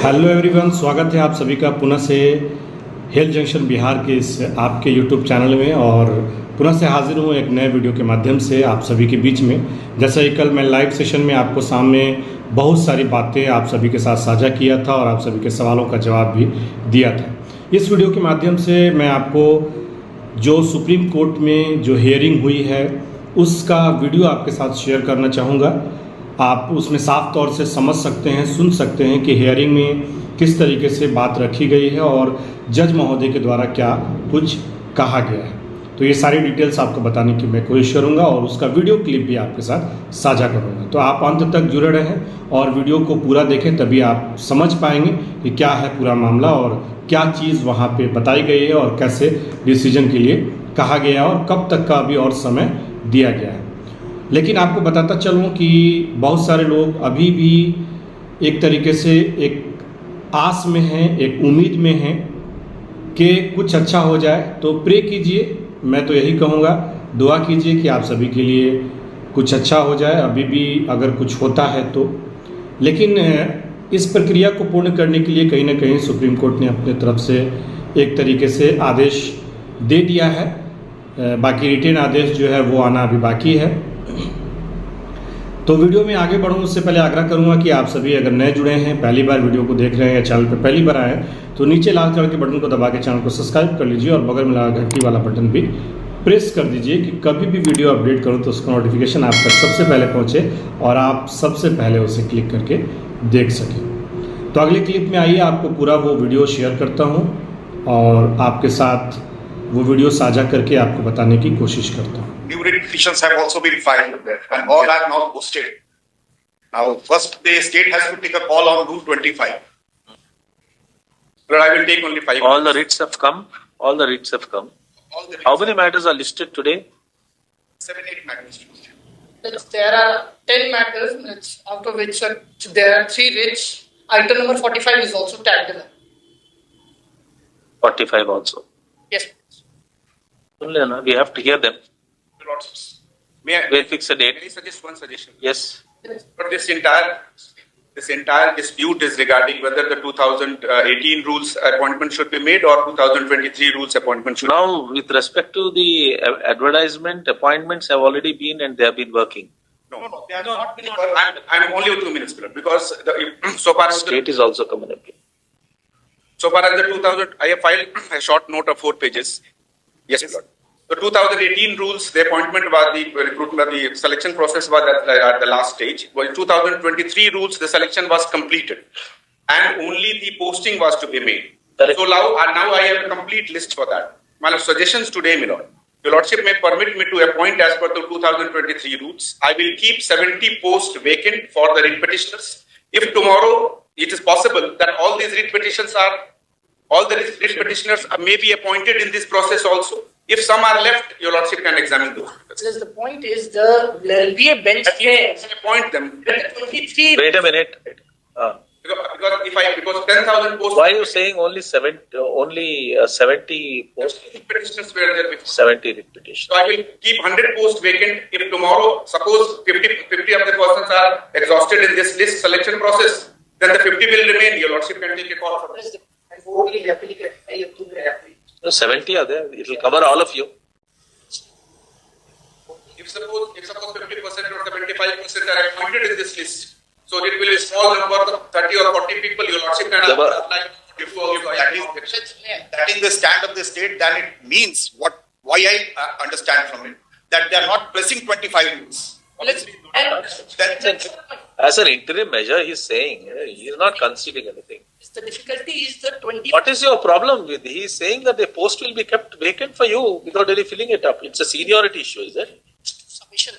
Hello everyone, स्वागत है आप सभी का पुनः से हेल्थ जंक्शन बिहार के इस आपके यूट्यूब चैनल में। और पुनः से हाजिर हूँ एक नए वीडियो के माध्यम से आप सभी के बीच में। जैसा कि कल मैं लाइव सेशन में आपको सामने बहुत सारी बातें आप सभी के साथ साझा किया था और आप सभी के सवालों का जवाब भी दिया था। इस वीडियो के माध्यम से मैं आपको जो सुप्रीम कोर्ट में जो हियरिंग हुई है उसका वीडियो आपके साथ शेयर करना चाहूँगा। आप उसमें साफ तौर से समझ सकते हैं, सुन सकते हैं कि हियरिंग में किस तरीके से बात रखी गई है और जज महोदय के द्वारा क्या कुछ कहा गया है। तो ये सारी डिटेल्स आपको बताने की मैं कोशिश करूंगा और उसका वीडियो क्लिप भी आपके साथ साझा करूंगा। तो आप अंत तक जुड़े रहें और वीडियो को पूरा देखें, तभी आप समझ पाएंगे कि क्या है पूरा मामला और क्या चीज़ वहाँ पे बताई गई है और कैसे डिसीजन के लिए कहा गया और कब तक का अभी और समय दिया गया है। लेकिन आपको बताता चलूँ कि बहुत सारे लोग अभी भी एक तरीके से एक आस में हैं, एक उम्मीद में हैं कि कुछ अच्छा हो जाए। तो प्रे कीजिए, मैं तो यही कहूँगा, दुआ कीजिए कि आप सभी के लिए कुछ अच्छा हो जाए अभी भी अगर कुछ होता है तो। लेकिन इस प्रक्रिया को पूर्ण करने के लिए कहीं ना कहीं सुप्रीम कोर्ट ने अपने तरफ से एक तरीके से आदेश दे दिया है। बाकी रिटेन आदेश जो है वो आना अभी बाकी है। तो वीडियो में आगे बढ़ूँ उससे पहले आग्रह करूंगा कि आप सभी अगर नए जुड़े हैं, पहली बार वीडियो को देख रहे हैं या चैनल पर पहली बार आए हैं, तो नीचे लाल कलर के बटन को दबा के चैनल को सब्सक्राइब कर लीजिए और बगल में लगा घंटी वाला बटन भी प्रेस कर दीजिए कि कभी भी वीडियो अपडेट करूँ तो उसका नोटिफिकेशन आप तक सबसे पहले पहुँचे और आप सबसे पहले उसे क्लिक करके देख सकें। तो अगले क्लिप में आइए, आपको पूरा वो वीडियो शेयर करता हूँ और आपके साथ वो वीडियो साझा करके आपको बताने की कोशिश करता हूँ। New written petitions have also been filed and all are now posted. Now, first the state has to take a call on Rule 25. But I will take only 5 All the writs have come. All the writs have come. How many matters are listed today? 7-8 matters. There are 10 matters, out of which there are 3 writs. Item number 45 is also tagged in. 45 also. Yes. We have to hear them. May I, We'll fix a date. may I suggest one suggestion? Yes. But this entire dispute is regarding whether the 2018 rules appointment should be made or 2023 rules appointment should. Now, with respect to the advertisement, appointments have already been and they have been working. No, they are not. I'm only 2 minutes, below because so far as State is also communicating. So far as the 2000, I have filed a short note of 4 pages. Yes, Lord. The 2018 rules, the appointment was the recruitment, the selection process was at the last stage. Well, 2023 rules, the selection was completed, and only the posting was to be made. Correct. So now I have a complete list for that. My suggestions today, my Lord. Your Lordship may permit me to appoint as per the 2023 rules. I will keep 70 posts vacant for the writ petitioners. If tomorrow it is possible that all these writ petitioners may be appointed in this process also. If some are left, Your Lordship can examine those. Because the point is, there will be a bench here. Appoint them. 23. Wait a minute. Because 10,000 posts. Why are you saying only 70 posts? Petitioners were there before. 70 repetitions. So I will keep 100 posts vacant. If tomorrow, suppose 50 of the persons are exhausted in this list selection process, then the 50 will remain. Your Lordship can take a call for this. 70 are there. It will cover all of you. If suppose 50% or 75% are appointed in this list, so it will be a small number of 30 or 40 people. Your Lordship can apply. That is the stand of the state. Then it means why I understand from it that they are not pressing 25 rules. As an interim measure, he is saying he is not conceding anything. The difficulty is the 20. What is your problem with? He is saying that the post will be kept vacant for you without any filling it up. It's a seniority issue, is it? Submission.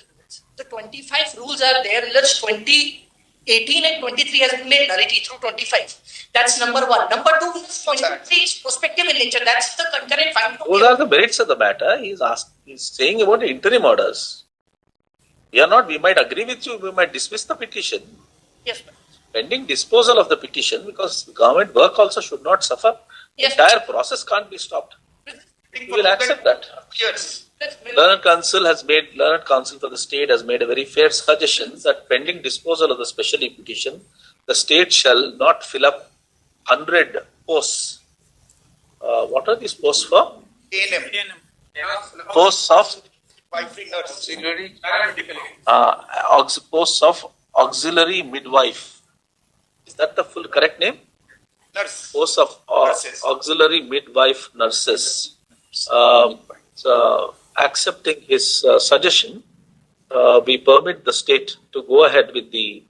The 25 rules are there. Let's 2018 and 23 has been made nullity through 25. That's number 1. Number 2 is 23 is prospective in nature. That's the concurrent fine. Those are the merits of the matter. He's saying about the interim orders. We might agree with you, we might dismiss the petition. Yes, ma'am. Pending disposal of the petition, because government work also should not suffer. Yes. Entire process can't be stopped. We will accept that. Yes. Learned Counsel for the state has made a very fair suggestion that pending disposal of the special petition, the state shall not fill up 100 posts. What are these posts for? A&M. Posts of Wife nurse. posts of auxiliary midwife. Is that the full correct name? Nurse. Posts of Nurses. auxiliary midwife nurses. Accepting his suggestion, we permit the state to go ahead with the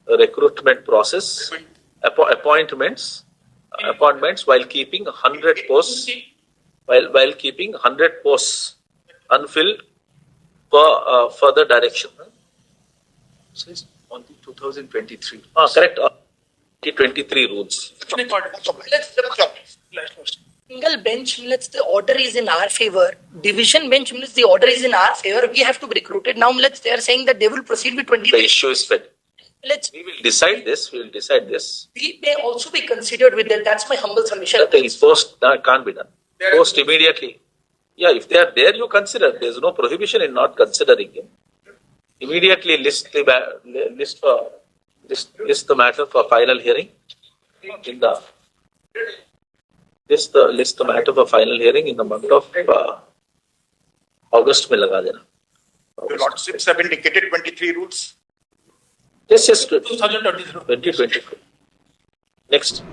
recruitment process, appointments while keeping 100 posts, while keeping 100 posts unfilled for further direction. Says on the 2023. Correct. 2023 rules. Single bench means the order is in our favor. Division bench means the order is in our favor. We have to be recruited. Now they are saying that they will proceed with 20. The issue is fed. We will decide this. We may also be considered with that. That's my humble submission. Nothing is post can't be done. Post immediately. Yeah, if they are there, you consider. There is no prohibition in not considering him. Immediately list the matter for final hearing. List the matter for final hearing in the month of August में लगा देना. Your lordships have indicated 23 rules. Yes, 2023. Next.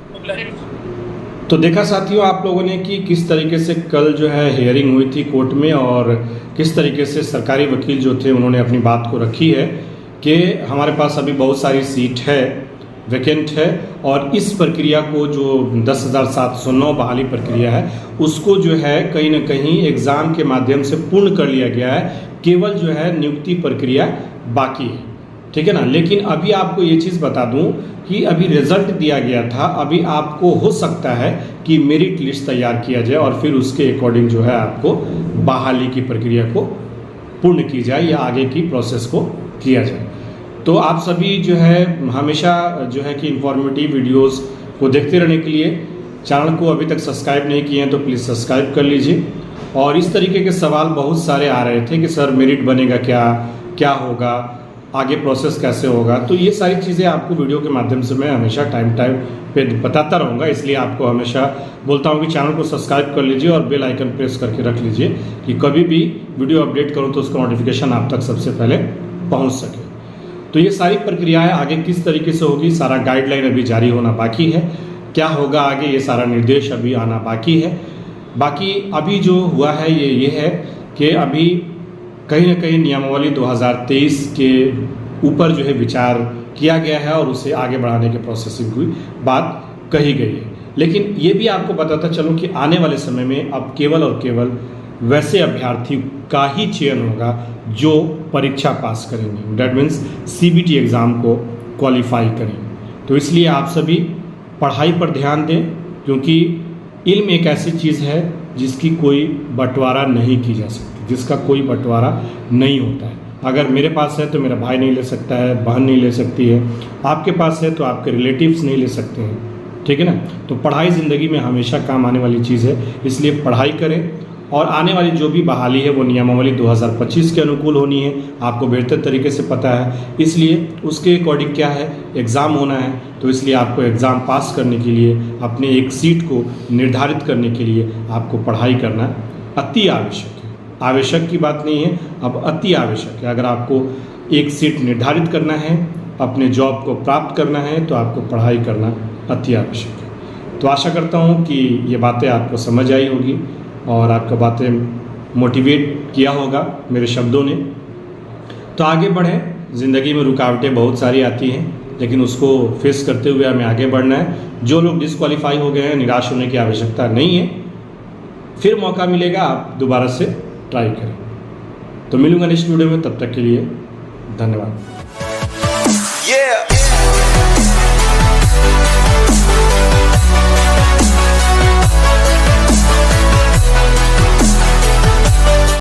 तो देखा साथियों आप लोगों ने कि किस तरीके से कल जो है हियरिंग हुई थी कोर्ट में और किस तरीके से सरकारी वकील जो थे उन्होंने अपनी बात को रखी है कि हमारे पास अभी बहुत सारी सीट है वैकेंट है और इस प्रक्रिया को जो 10,709 बहाली प्रक्रिया है उसको जो है कहीं ना कहीं एग्ज़ाम के माध्यम से पूर्ण कर लिया गया है, केवल जो है नियुक्ति प्रक्रिया बाकी है, ठीक है ना। लेकिन अभी आपको ये चीज़ बता दूं कि अभी रिजल्ट दिया गया था, अभी आपको हो सकता है कि मेरिट लिस्ट तैयार किया जाए और फिर उसके अकॉर्डिंग जो है आपको बहाली की प्रक्रिया को पूर्ण की जाए या आगे की प्रोसेस को किया जाए। तो आप सभी जो है हमेशा जो है कि इंफॉर्मेटिव वीडियोस को देखते रहने के लिए चैनल को अभी तक सब्सक्राइब नहीं किए हैं तो प्लीज़ सब्सक्राइब कर लीजिए। और इस तरीके के सवाल बहुत सारे आ रहे थे कि सर मेरिट बनेगा क्या होगा, आगे प्रोसेस कैसे होगा, तो ये सारी चीज़ें आपको वीडियो के माध्यम से मैं हमेशा टाइम पे बताता रहूँगा। इसलिए आपको हमेशा बोलता हूँ कि चैनल को सब्सक्राइब कर लीजिए और बेल आइकन प्रेस करके रख लीजिए कि कभी भी वीडियो अपडेट करूँ तो उसका नोटिफिकेशन आप तक सबसे पहले पहुँच सके। तो ये सारी प्रक्रियाएं आगे किस तरीके से होगी, सारा गाइडलाइन अभी जारी होना बाकी है, क्या होगा आगे ये सारा निर्देश अभी आना बाकी है। बाकी अभी जो हुआ है ये है कि अभी कहीं ना कहीं नियमावली 2023 के ऊपर जो है विचार किया गया है और उसे आगे बढ़ाने के प्रोसेसिंग की बात कही गई है। लेकिन ये भी आपको बताता चलूँ कि आने वाले समय में अब केवल और केवल वैसे अभ्यर्थी का ही चयन होगा जो परीक्षा पास करेंगे, डैट मीन्स CBT एग्ज़ाम को क्वालिफाई करेंगे। तो इसलिए आप सभी पढ़ाई पर ध्यान दें क्योंकि इल्म एक ऐसी चीज़ है जिसकी कोई बंटवारा नहीं की जा सकती, जिसका कोई बंटवारा नहीं होता है। अगर मेरे पास है तो मेरा भाई नहीं ले सकता है, बहन नहीं ले सकती है, आपके पास है तो आपके रिलेटिव्स नहीं ले सकते हैं, ठीक है ना। तो पढ़ाई ज़िंदगी में हमेशा काम आने वाली चीज़ है, इसलिए पढ़ाई करें और आने वाली जो भी बहाली है वो नियमावली 2025 के अनुकूल होनी है, आपको बेहतर तरीके से पता है। इसलिए उसके अकॉर्डिंग क्या है एग्ज़ाम होना है, तो इसलिए आपको एग्ज़ाम पास करने के लिए अपने एक सीट को निर्धारित करने के लिए आपको पढ़ाई करना अति आवश्यक है। आवश्यक की बात नहीं है, अब अति आवश्यक है। अगर आपको एक सीट निर्धारित करना है, अपने जॉब को प्राप्त करना है तो आपको पढ़ाई करना अति आवश्यक है। तो आशा करता हूँ कि ये बातें आपको समझ आई होगी और आपको बातें मोटिवेट किया होगा मेरे शब्दों ने। तो आगे बढ़ें, ज़िंदगी में रुकावटें बहुत सारी आती हैं लेकिन उसको फेस करते हुए हमें आगे बढ़ना है। जो लोग डिस्क्वालीफाई हो गए हैं निराश होने की आवश्यकता नहीं है, फिर मौका मिलेगा, आप दोबारा से ट्राई करें। तो मिलूंगा नेक्स्ट वीडियो में, तब तक के लिए धन्यवाद।